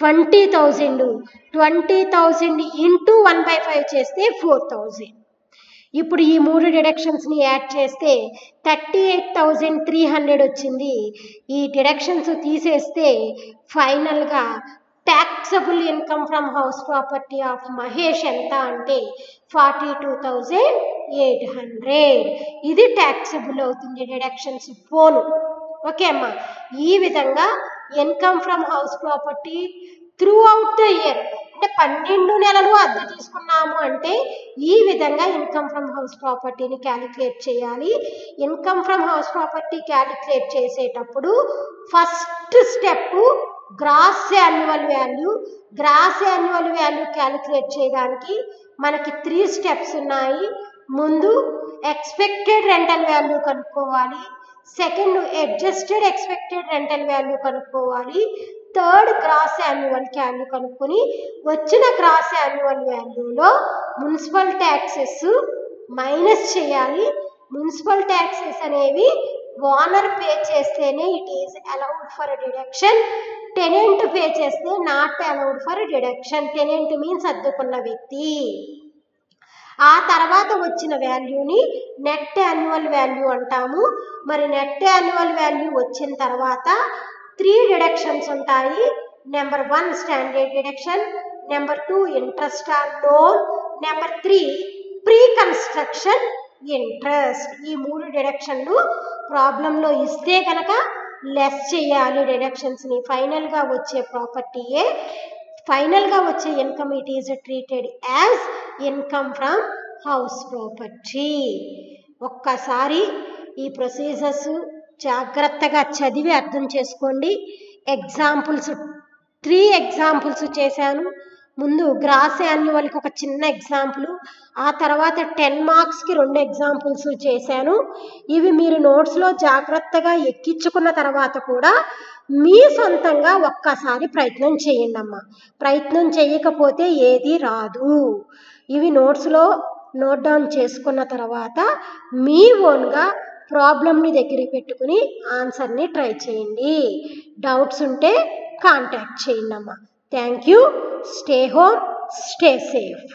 20,000. 20,000 ఇంటూ 1/5 చేస్తే 4,000. ఇప్పుడు ఈ 3 డిడక్షన్స్ని యాడ్ చేస్తే 38,300 వచ్చింది. ఈ డిడక్షన్స్ తీసేస్తే ఫైనల్గా taxable income from house property of Mahesh ఎంత అంటే 42,800. ఇది ట్యాక్సబుల్ అవుతుంది, డిడక్షన్స్ పోను. ఓకే అమ్మా, ఈ విధంగా income from house property throughout the year, అంటే 12 నెలలు అద్దె తీసుకున్నాము అంటే ఈ విధంగా ఇన్కమ్ ఫ్రమ్ హౌస్ ప్రాపర్టీని క్యాలిక్యులేట్ చేయాలి. Income from house property calculate చేసేటప్పుడు first step gross annual value. Gross annual value calculate చేయడానికి మనకి 3 స్టెప్స్ ఉన్నాయి. ముందు ఎక్స్పెక్టెడ్ రెంటల్ వాల్యూ కనుక్కోవాలి, second adjusted expected rental value కనుక్కోవాలి, థర్డ్ గ్రాస్ యాన్యువల్ వాల్యూ కనుక్కొని వచ్చిన గ్రాస్ యాన్యువల్ వాల్యూలో మున్సిపల్ ట్యాక్సెస్ మైనస్ చేయాలి. మున్సిపల్ ట్యాక్సెస్ అనేవి ఓనర్ పే చేస్తేనే it is allowed for deduction, tenant pay చేస్తే not allowed for deduction. Tenant means అద్దెకున్న వ్యక్తి. ఆ తర్వాత వచ్చిన వాల్యూని నెట్ యాన్యువల్ వాల్యూ అంటాము. మరి నెట్ యాన్యువల్ వాల్యూ వచ్చిన తర్వాత 3 డిడక్షన్స్ ఉంటాయి. Number 1 standard deduction, number 2 interest on loan, number 3 pre construction interest. ఈ 3 డిడక్షన్లు ప్రాబ్లంలో ఇస్తే కనుక లెస్ చేయాలి డిడక్షన్స్ని. ఫైనల్గా వచ్చే ప్రాపర్టీయే, ఫైనల్గా వచ్చే income it is treated as income from house property. ఒక్కసారి ఈ ప్రొసీజర్స్ జాగ్రత్తగా చదివి అర్థం చేసుకోండి. ఎగ్జాంపుల్స్ 3 ఎగ్జాంపుల్స్ చేశాను. ముందు గ్రాస్ యాన్యువల్కి ఒక చిన్న ఎగ్జాంపుల్, ఆ తర్వాత 10 మార్క్స్కి 2 ఎగ్జాంపుల్స్ చేశాను. ఇవి మీరు నోట్స్లో జాగ్రత్తగా ఎక్కించుకున్న తర్వాత కూడా మీ సొంతంగా ఒక్కసారి ప్రయత్నం చేయండి అమ్మా. ప్రయత్నం చేయకపోతే ఏది రాదు. ఇవి నోట్స్లో నోట్ డౌన్ చేసుకున్న తర్వాత మీ ఓన్గా ప్రాబ్లమ్ని దగ్గరికి పెట్టుకుని ఆన్సర్ని ట్రై చేయండి. డౌట్స్ ఉంటే కాంటాక్ట్ చేయండి అమ్మా. Thank you. Stay home, stay safe.